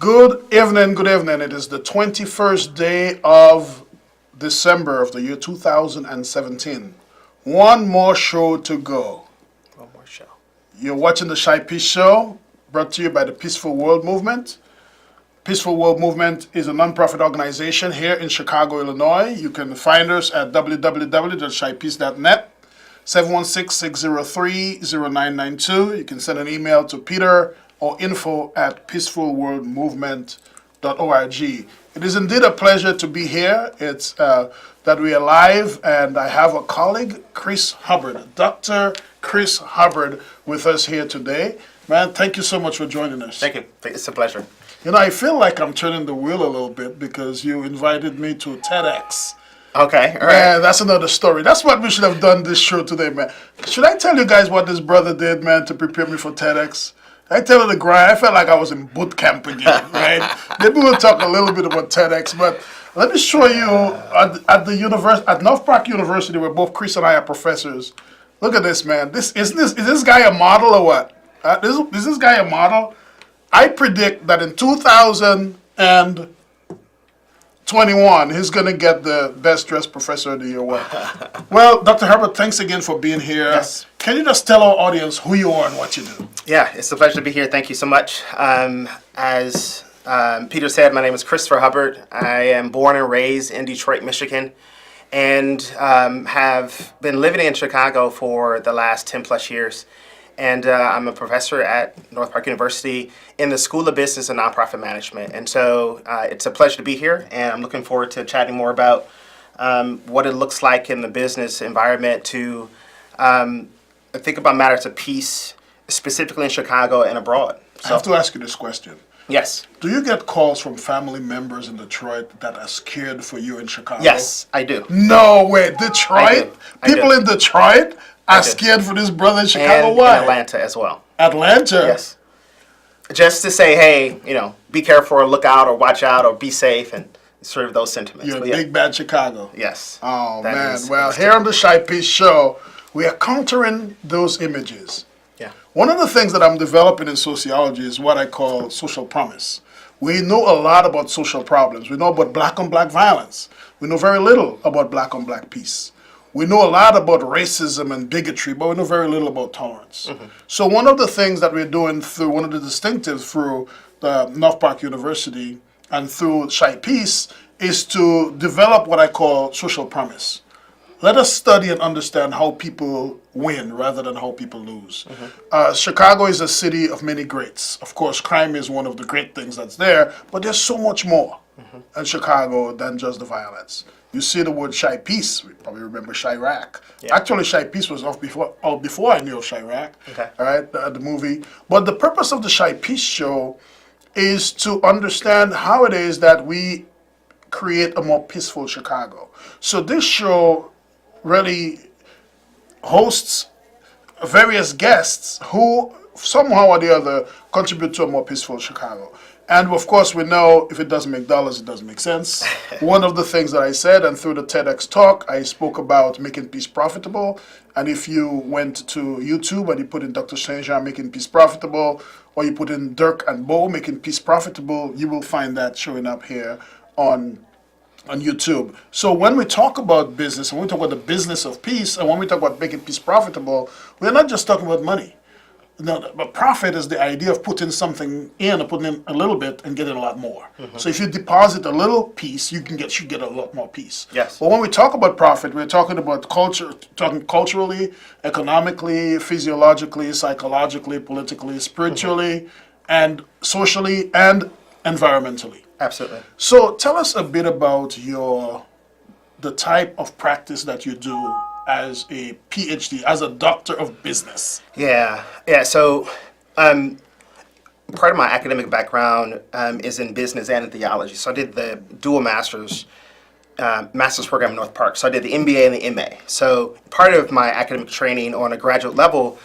Good evening, good evening. It is the 21st day of December of the year 2017. One more show to go. One more show. You're watching the Shy Peace Show, brought to you by the Peaceful World Movement. Peaceful World Movement is a nonprofit organization here in Chicago, Illinois. You can find us at www.shypeace.net, 716-603-0992. You can send an email to Peter or info@peacefulworldmovement.org. It is indeed a pleasure to be here. It's that we are live, and I have a colleague, Chris Hubbard, Dr. Chris Hubbard, with us here today. Man, thank you so much for joining us. Thank you. It's a pleasure. You know, I feel like I'm turning the wheel a little bit because you invited me to TEDx. Okay, all right. Man, that's another story. That's what we should have done this show today, man. Should I tell you guys what this brother did, man, to prepare me for TEDx? I tell you the grind. I felt like I was in boot camp again, right? Maybe we'll talk a little bit about TEDx, but let me show you at North Park University, where both Chris and I are professors. Look at this, man. Is this guy a model or what? Is this guy a model? I predict that in 2021, he's going to get the Best Dressed Professor of the Year award. Well, Dr. Hubbard, thanks again for being here. Yes. Can you just tell our audience who you are and what you do? Yeah, it's a pleasure to be here. Thank you so much. As Peter said, my name is Christopher Hubbard. I am born and raised in Detroit, Michigan, and have been living in Chicago for the last 10 plus years. And I'm a professor at North Park University in the School of Business and Nonprofit Management. And so it's a pleasure to be here, and I'm looking forward to chatting more about what it looks like in the business environment to think about matters of peace, specifically in Chicago and abroad. I have to ask you this question. Yes. Do you get calls from family members in Detroit that are scared for you in Chicago? Yes, I do. No way. Detroit? I do. People in Detroit are scared for this brother in Chicago? And Why? in Atlanta as well. Atlanta? Yes. Just to say, hey, be careful or look out or watch out or be safe and sort of those sentiments. You're big bad Chicago. Yes. Oh, man. Well, here on the Shy Peace Show, we are countering those images. Yeah. One of the things that I'm developing in sociology is what I call social promise. We know a lot about social problems. We know about black-on-black violence. We know very little about black-on-black peace. We know a lot about racism and bigotry, but we know very little about tolerance. Mm-hmm. So one of the things that we're doing through one of the distinctives through the North Park University and through Shy Peace is to develop what I call social promise. Let us study and understand how people win rather than how people lose. Mm-hmm. Chicago is a city of many greats. Of course, crime is one of the great things that's there, but there's so much more in Chicago than just the violence. You see the word Shy Peace, we probably remember Chirac. Yeah. Actually, Shy Peace was off before I knew of Chirac, okay. All right, the movie. But the purpose of the Shy Peace show is to understand how it is that we create a more peaceful Chicago. So this show really hosts various guests who somehow or the other contribute to a more peaceful Chicago. And of course, we know if it doesn't make dollars, it doesn't make sense. One of the things that I said, and through the TEDx talk, I spoke about making peace profitable. And if you went to YouTube and you put in Dr. Saint-Jean making peace profitable, or you put in Dirk and Bo making peace profitable, you will find that showing up here on YouTube. So when we talk about business, and we talk about the business of peace, and when we talk about making peace profitable, we're not just talking about money. No, but profit is the idea of putting something in or putting in a little bit and getting a lot more. Mm-hmm. So if you deposit a little piece, you should get a lot more piece. Yes. But when we talk about profit, we're talking about culture, talking culturally, economically, physiologically, psychologically, politically, spiritually, and socially, and environmentally. Absolutely. So tell us a bit about the type of practice that you do as a PhD, as a doctor of business. Yeah. So part of my academic background is in business and in theology. So I did the dual master's program in North Park. So I did the MBA and the MA. So part of my academic training on a graduate level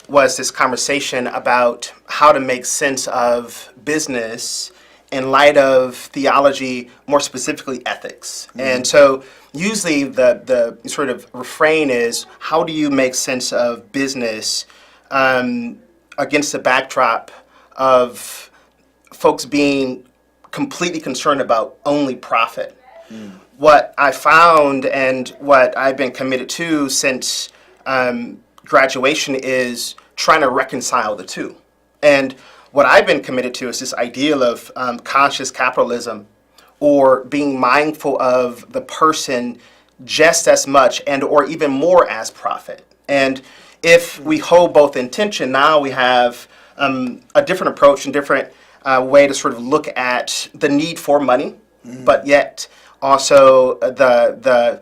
was this conversation about how to make sense of business in light of theology, more specifically ethics. Mm-hmm. And so usually the sort of refrain is, how do you make sense of business against the backdrop of folks being completely concerned about only profit. What I found and what I've been committed to since graduation is trying to reconcile the two. And what I've been committed to is this ideal of conscious capitalism, or being mindful of the person just as much and or even more as profit. And if we hold both intention, now we have a different approach and different way to sort of look at the need for money, but yet also the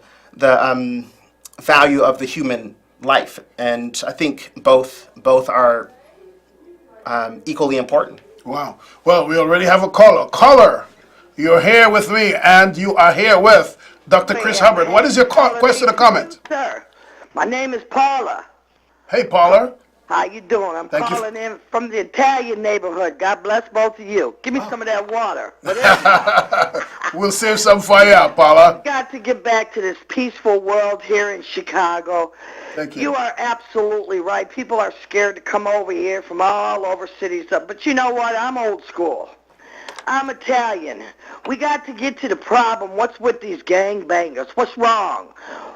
value of the human life. And I think both are equally important. Wow. Well, we already have a caller. Caller, you're here with me, and you are here with Dr. Chris Hubbard. What is your question or comment? Sir, my name is Paula. Hey, Paula. How you doing? I'm Thank you. calling in from the Italian neighborhood. God bless both of you. Give me some of that water. But anyhow, We'll save some for you, Paula. got to get back to this peaceful world here in Chicago. Thank you. You are absolutely right. People are scared to come over here from all over cities. But you know what? I'm old school. I'm Italian. We got to get to the problem. What's with these gangbangers? What's wrong?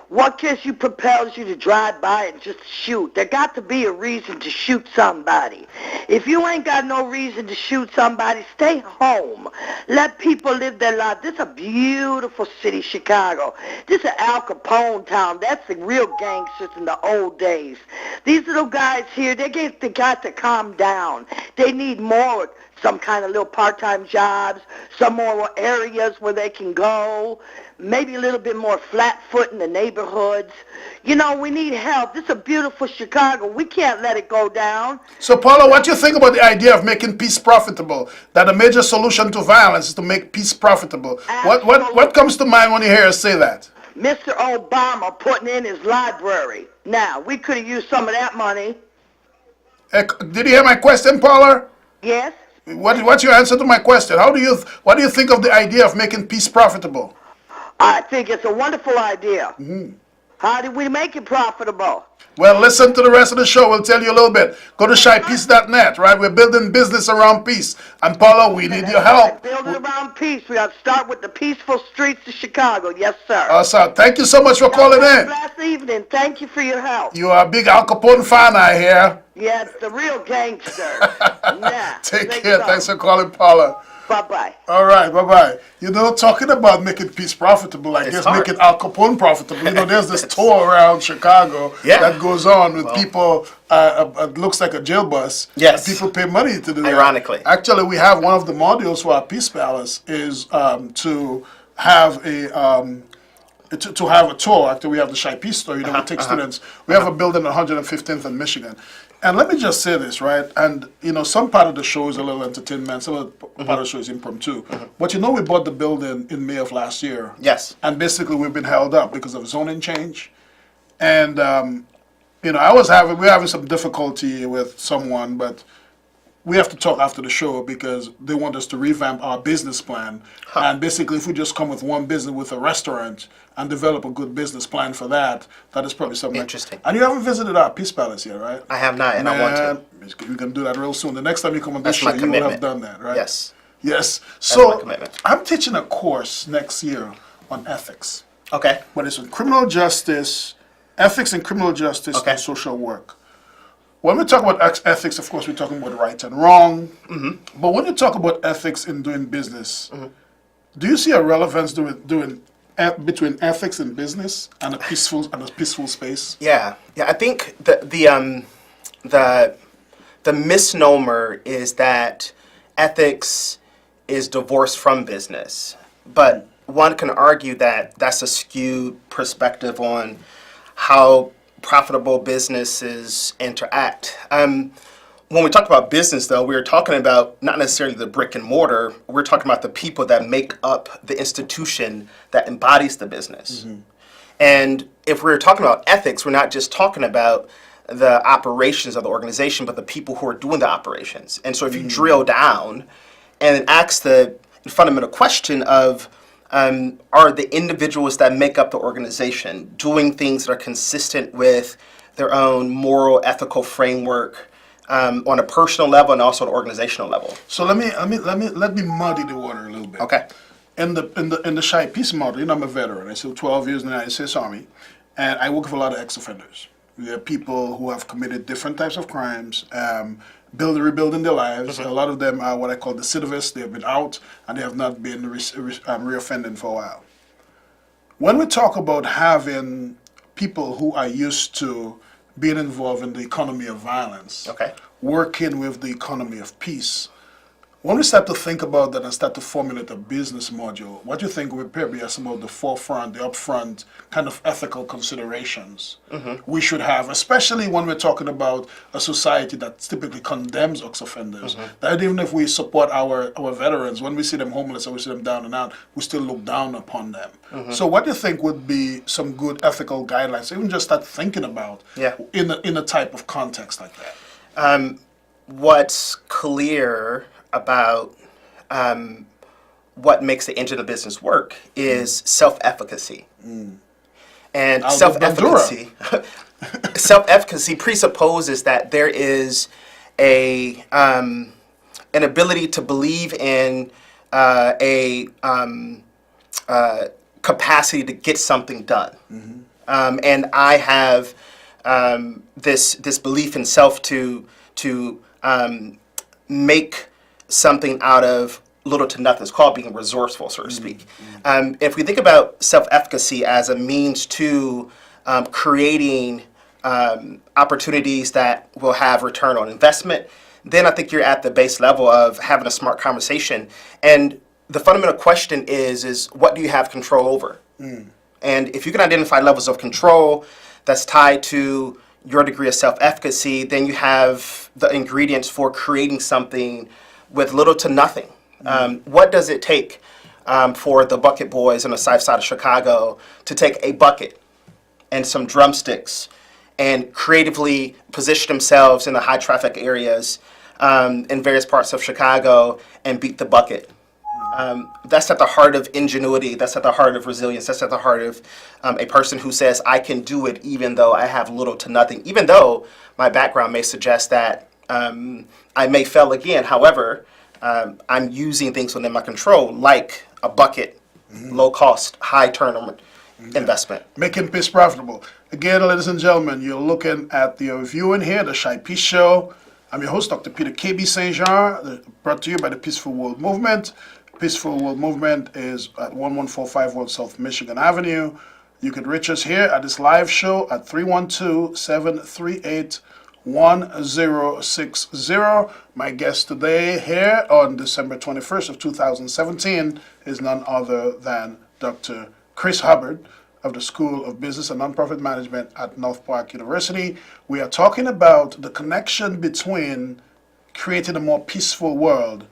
What gives you, propels you to drive by and just shoot? There got to be a reason to shoot somebody. If you ain't got no reason to shoot somebody, stay home. Let people live their life. This is a beautiful city, Chicago. This is Al Capone town. That's the real gangsters in the old days. These little guys here, they got to calm down. They need more, some kind of little part-time jobs, some more areas where they can go, maybe a little bit more flat foot in the neighborhoods. You know, we need help. This is a beautiful Chicago. We can't let it go down. So, Paula, what do you think about the idea of making peace profitable? That a major solution to violence is to make peace profitable. What comes to mind when you hear us say that? Mr. Obama putting in his library. Now, we could have used some of that money. Did you hear my question, Paula? Yes? What's your answer to my question? What do you think of the idea of making peace profitable? I think it's a wonderful idea. How do we make it profitable? Well, listen to the rest of the show. We'll tell you a little bit. Go to shypeace.net, right? We're building business around peace. And Paula, we need your help. Build it around peace. We got to start with the peaceful streets of Chicago. Yes, sir. Awesome. Thank you so much for calling in. Last evening. Thank you for your help. You are a big Al Capone fan, I hear. Yeah, it's the real gangster. Yeah. Take care. Thanks for calling, Paula. Bye-bye. All right, bye-bye. You know, talking about making peace profitable, I guess hard. making Al Capone profitable. You know, there's this tour around Chicago that goes on with people, it looks like a jail bus. Yes. And people pay money to do that. Ironically. Actually, we have one of the modules for our Peace Palace is to have a tour. After we have the Shy Peace tour, you know, we take students. We have a building at 115th in Michigan. And let me just say this, right? And, you know, some part of the show is a little entertainment, some part of the show is impromptu. But, you know, we bought the building in May of last year. Yes. And basically we've been held up because of zoning change. And, you know, we're having some difficulty with someone, but we have to talk after the show because they want us to revamp our business plan. And basically, if we just come with one business with a restaurant and develop a good business plan for that, that is probably something. Interesting. And you haven't visited our Peace Palace yet, right? I have not, and I want to. We're going to do that real soon. The next time you come on this That's my show, you will have commitment. done that, right? Yes. Yes. my So commitment. I'm teaching a course next year on ethics. Okay. But it's on criminal justice, ethics in criminal justice, Okay. and social work. When we talk about ethics, of course, we're talking about right and wrong. But when you talk about ethics in doing business, do you see a relevance between ethics in business and a peaceful space? Yeah. I think the misnomer is that ethics is divorced from business, but one can argue that that's a skewed perspective on how profitable businesses interact. When we talk about business, though, we're talking about not necessarily the brick and mortar. We're talking about the people that make up the institution that embodies the business. And if we're talking about ethics, we're not just talking about the operations of the organization, but the people who are doing the operations. And so if you drill down and ask the fundamental question of, are the individuals that make up the organization doing things that are consistent with their own moral, ethical framework on a personal level and also an organizational level. So let me muddy the water a little bit. Okay. In the Shy Peace model, you know, I'm a veteran. I served 12 years in the United States Army, and I work with a lot of ex-offenders. We have people who have committed different types of crimes, rebuilding their lives. A lot of them are what I call recidivists. They have been out and they have not been reoffending for a while. When we talk about having people who are used to being involved in the economy of violence, Okay. working with the economy of peace, when we start to think about that and start to formulate a business module, what do you think would probably be some of the forefront, the upfront kind of ethical considerations we should have, especially when we're talking about a society that typically condemns ex-offenders, that even if we support our veterans, when we see them homeless or we see them down and out, we still look down upon them. So what do you think would be some good ethical guidelines, even just start thinking about in a type of context like that? What's clear about what makes the engine of business work is self-efficacy. And self-efficacy presupposes that there is an ability to believe in a capacity to get something done. And I have this belief in self to make something out of little to nothing. It's called being resourceful, so to speak. If we think about self-efficacy as a means to creating opportunities that will have return on investment, then I think you're at the base level of having a smart conversation. And the fundamental question is what do you have control over? And if you can identify levels of control that's tied to your degree of self-efficacy, then you have the ingredients for creating something with little to nothing. What does it take for the Bucket Boys on the south side of Chicago to take a bucket and some drumsticks and creatively position themselves in the high traffic areas in various parts of Chicago and beat the bucket? That's at the heart of ingenuity. That's at the heart of resilience. That's at the heart of a person who says, I can do it even though I have little to nothing, even though my background may suggest that I may fail again. However, I'm using things within my control, like a bucket, low cost, high turnover investment. Making peace profitable. Again, ladies and gentlemen, you're looking at the viewing here, the Shy Peace Show. I'm your host, Dr. Peter KB St. Jean, brought to you by the Peaceful World Movement. Peaceful World Movement is at 11451 South Michigan Avenue. You can reach us here at this live show at 312-738-1060. My guest today here on December 21st of 2017 is none other than Dr. Chris Hubbard of the School of Business and Nonprofit Management at North Park University. We are talking about the connection between creating a more peaceful world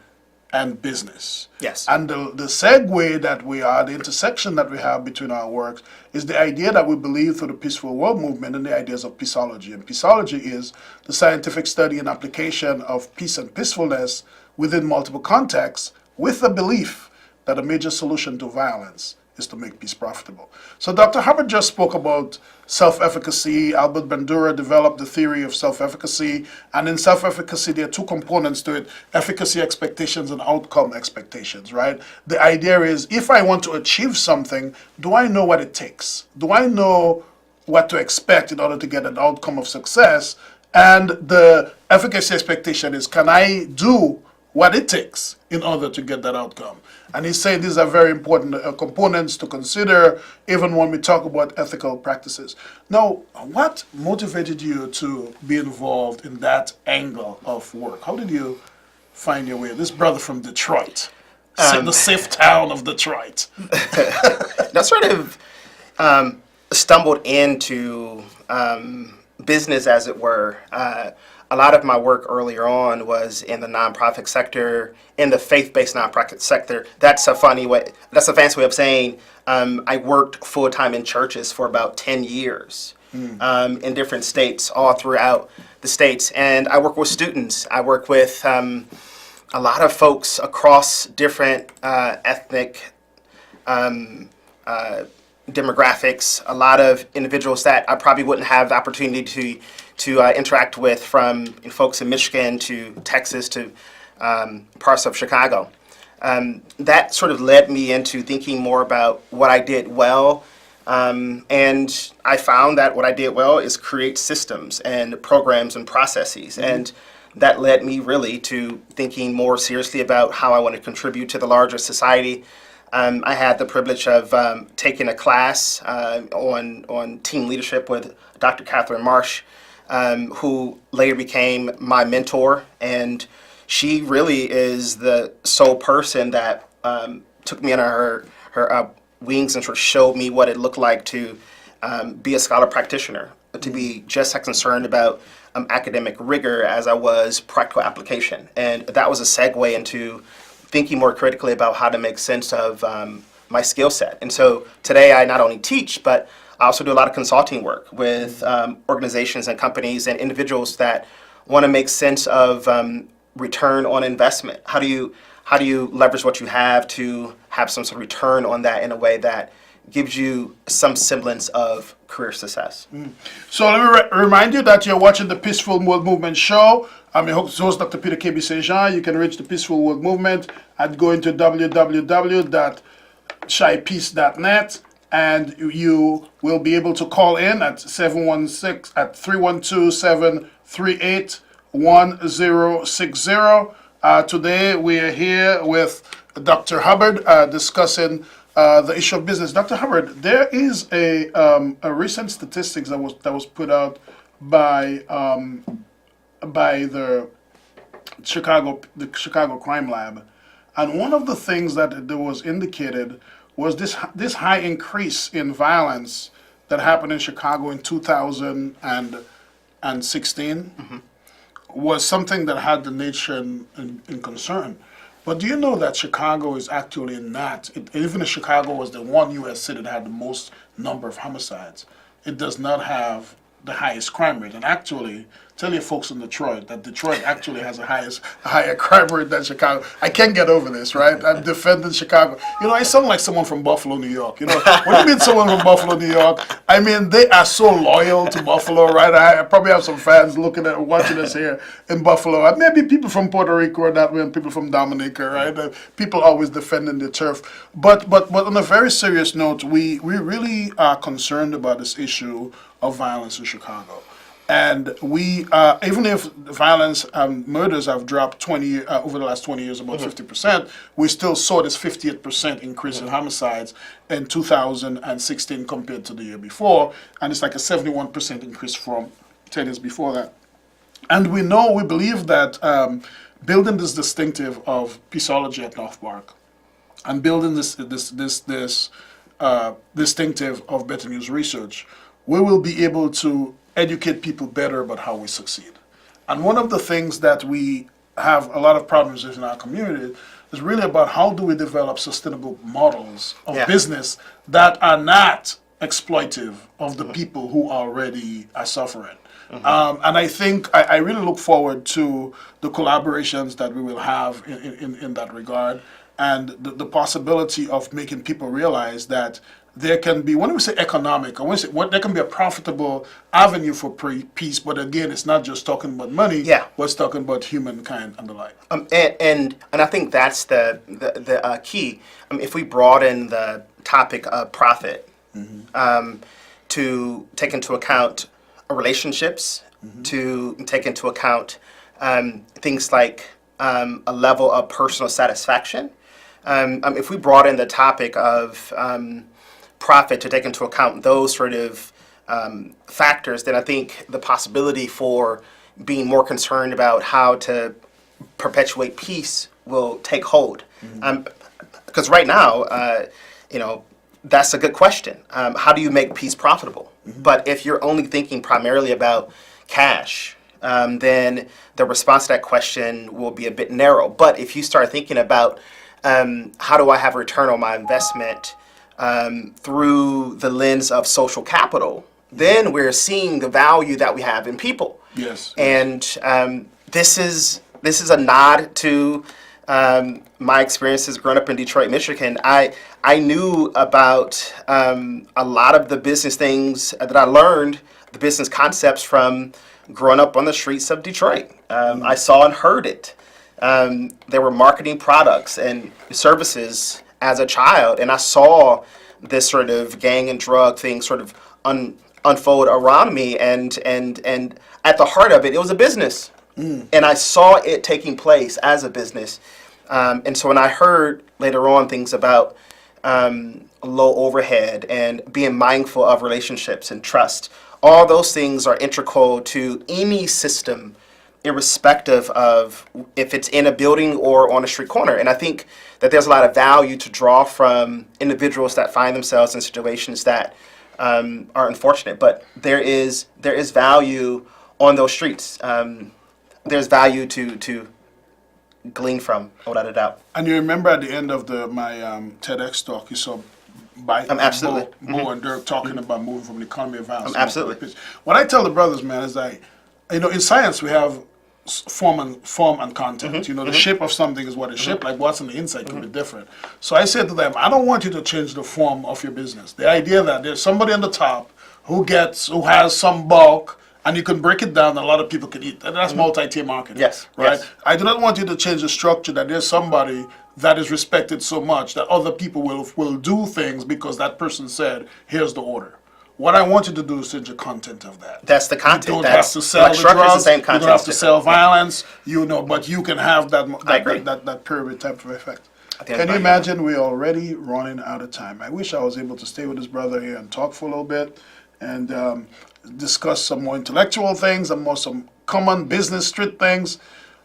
and business. Yes. And the segue that we are, the intersection that we have between our works is the idea that we believe through the Peaceful World Movement and the ideas of peaceology. And peaceology is the scientific study and application of peace and peacefulness within multiple contexts with the belief that a major solution to violence is to make peace profitable. So Dr. Hubbard just spoke about self-efficacy. Albert Bandura developed the theory of self-efficacy. And in self-efficacy, there are two components to it: efficacy expectations and outcome expectations, right? The idea is, if I want to achieve something, do I know what it takes? Do I know what to expect in order to get an outcome of success? And the efficacy expectation is, can I do what it takes in order to get that outcome? And he's saying these are very important components to consider even when we talk about ethical practices. Now, what motivated you to be involved in that angle of work? How did you find your way? This brother from Detroit, the safe town of Detroit. That sort of stumbled into business, as it were. A lot of my work earlier on was in the nonprofit sector, in the faith-based nonprofit sector. That's a fancy way of saying I worked full-time in churches for about 10 years in different states, all throughout the states. And I work with students. I work with a lot of folks across different ethnic demographics, a lot of individuals that I probably wouldn't have the opportunity to interact with, from folks in Michigan to Texas to parts of Chicago. That sort of led me into thinking more about what I did well. And I found that what I did well is create systems and programs and processes. And that led me really to thinking more seriously about how I want to contribute to the larger society. I had the privilege of taking a class on team leadership with Dr. Catherine Marsh, who later became my mentor. And she really is the sole person that took me under her wings and sort of showed me what it looked like to be a scholar practitioner, to be just as concerned about academic rigor as I was practical application. And that was a segue into thinking more critically about how to make sense of my skill set. And so today I not only teach, but I also do a lot of consulting work with organizations and companies and individuals that want to make sense of return on investment. How do you leverage what you have to have some sort of return on that in a way that gives you some semblance of career success? So let me remind you that you're watching the Peaceful World Movement show. I'm your host, Dr. Peter K.B. St. Jean. You can reach the Peaceful World Movement at going to www.shypeace.net, and you will be able to call in at 312-738-1060. Today we are here with Dr. Hubbard discussing the issue of business. Dr. Hubbard, there is a recent statistics that was put out by the Chicago Crime Lab, and one of the things that there was indicated was this high increase in violence that happened in Chicago in 2016 was something that had the nation in concern. But do you know that Chicago is actually not, even if Chicago was the one U.S. city that had the most number of homicides, it does not have the highest crime rate. And actually, tell your folks in Detroit that Detroit actually has a higher crime rate than Chicago. I can't get over this, right? I'm defending Chicago. You know, I sound like someone from Buffalo, New York. You know, when you meet someone from Buffalo, New York, I mean, they are so loyal to Buffalo, right? I probably have some fans watching us here in Buffalo. And maybe people from Puerto Rico are that way, and people from Dominica, right? People always defending the turf. But on a very serious note, we really are concerned about this issue of violence in Chicago. And we, even if violence and murders have dropped over the last 20 years, about 50%, we still saw this 58% increase in homicides in 2016 compared to the year before. And it's like a 71% increase from 10 years before that. And we believe that building this distinctive of peaceology at North Park and building this distinctive of Better News Research, we will be able to educate people better about how we succeed. And one of the things that we have a lot of problems with in our community is really about how do we develop sustainable models of business that are not exploitive of the people who already are suffering. And I think I really look forward to the collaborations that we will have in that regard, and the possibility of making people realize that there can be, when we say economic, there can be a profitable avenue for peace, but again, it's not just talking about money, but it's talking about humankind and the like. And I think that's the key. If we broaden the topic of profit to take into account relationships, to take into account things like a level of personal satisfaction. If we broaden the topic of profit to take into account those sort of factors, then I think the possibility for being more concerned about how to perpetuate peace will take hold. Because right now, that's a good question. How do you make peace profitable? But if you're only thinking primarily about cash, then the response to that question will be a bit narrow. But if you start thinking about how do I have a return on my investment through the lens of social capital, then we're seeing the value that we have in people. Yes. And this is a nod to my experiences growing up in Detroit, Michigan, I knew about a lot of the business things that I learned, the business concepts from growing up on the streets of Detroit. I saw and heard it. There were marketing products and services as a child, and I saw this sort of gang and drug thing sort of unfold around me, and at the heart of it, it was a business. And I saw it taking place as a business. And so when I heard later on things about low overhead and being mindful of relationships and trust, all those things are integral to any system, irrespective of if it's in a building or on a street corner. And I think that there's a lot of value to draw from individuals that find themselves in situations that are unfortunate. But there is value on those streets. There's value to glean from, without a doubt. And you remember at the end of my TEDx talk, you saw absolutely. Bo and Dirk talking about moving from the economy of violence. Absolutely. What I tell the brothers, man, is that, in science we have form and content. The shape of something is what it's shaped like. What's on the inside can be different. So I said to them, I don't want you to change the form of your business. The idea that there's somebody on the top who has some bulk, and you can break it down, and a lot of people can eat. And that's multi-tier marketing. Yes. Right? Yes. I do not want you to change the structure that there's somebody that is respected so much that other people will do things because that person said, here's the order. What I want you to do is change the content of that. That's the content. You don't have to sell the drugs, the same content. you don't have to sell violence, but you can have that pyramid type of effect. Can you imagine we're already running out of time? I wish I was able to stay with this brother here and talk for a little bit and discuss some more intellectual things and some common business street things.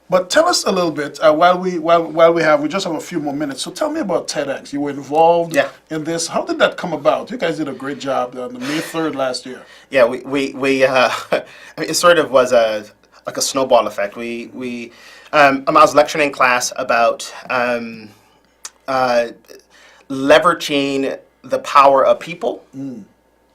But tell us a little bit while we just have a few more minutes. So tell me about TEDx. You were involved in this. How did that come about? You guys did a great job on the May 3rd last year. Yeah, we it sort of was like a snowball effect. I was lecturing in class about leveraging the power of people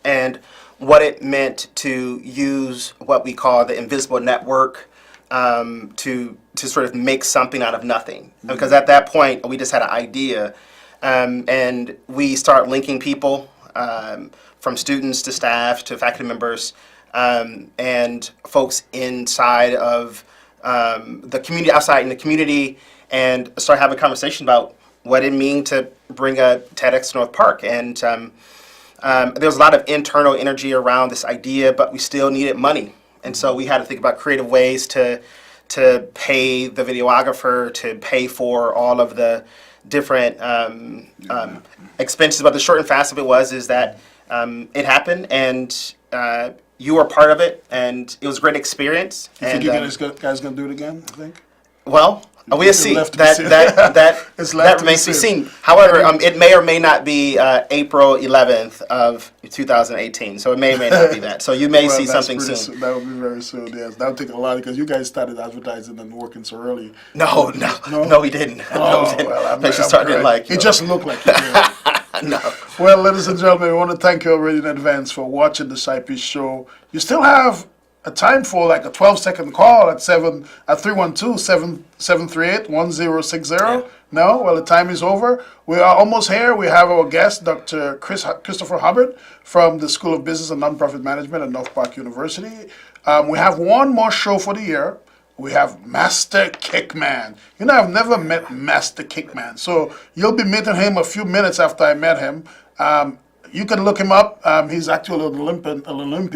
and what it meant to use what we call the invisible network to sort of make something out of nothing. Because at that point, we just had an idea, and we start linking people from students to staff to faculty members and folks inside of the community, outside in the community, and start having a conversation about what it means to bring a TEDx to North Park. And there was a lot of internal energy around this idea, but we still needed money. And so we had to think about creative ways to pay the videographer, to pay for all of the different expenses. But the short and fast of it is that it happened, and you were part of it, and it was a great experience. You think you guys going to do it again, I think? Well, we'll see. That remains to be seen. However, it may or may not be April 11th of 2018, so it may or may not be that. So you may see something soon. That would be very soon, yes. That would take a lot, because you guys started advertising and working so early. No, we didn't. Oh, it just looked like it did. No. Well, ladies and gentlemen, we want to thank you already in advance for watching the Side Piece Show. You still have a time for like a 12-second call at 312-738-1060. Yeah. No? Well, the time is over. We are almost here. We have our guest, Dr. Christopher Hubbard from the School of Business and Nonprofit Management at North Park University. We have one more show for the year. We have Master Kickman. I've never met Master Kickman. So you'll be meeting him a few minutes after I met him. You can look him up. He's actually an Olympian.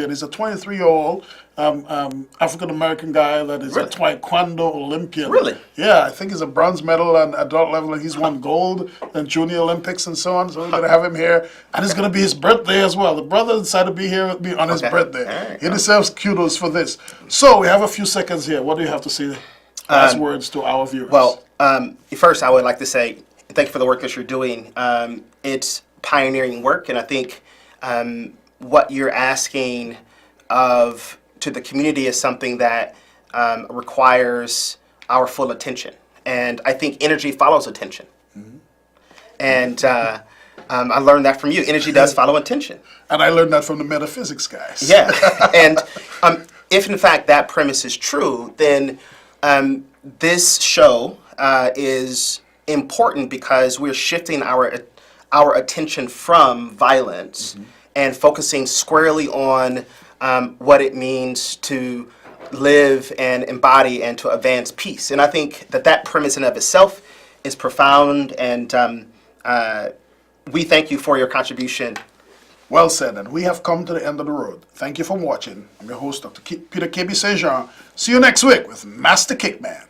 He's a 23-year-old African-American guy that is a Taekwondo Olympian. Really? Yeah, I think he's a bronze medal on adult level, and he's won gold in Junior Olympics and so on. So we're going to have him here. And it's going to be his birthday as well. The brother decided to be here with me on his birthday. Right, he deserves kudos for this. So we have a few seconds here. What do you have to say? Last words to our viewers. Well, first I would like to say thank you for the work that you're doing. It's pioneering work, and I think what you're asking to the community is something that requires our full attention, and I think energy follows attention. And I learned that from you. Energy does follow attention, and I learned that from the metaphysics guys. Yeah. And if in fact that premise is true, then this show is important because we're shifting our attention from violence and focusing squarely on what it means to live and embody and to advance peace. And I think that premise in of itself is profound, and we thank you for your contribution. Well said, and we have come to the end of the road. Thank you for watching. I'm your host, Dr. Peter KB St. Jean. See you next week with Master Kickman.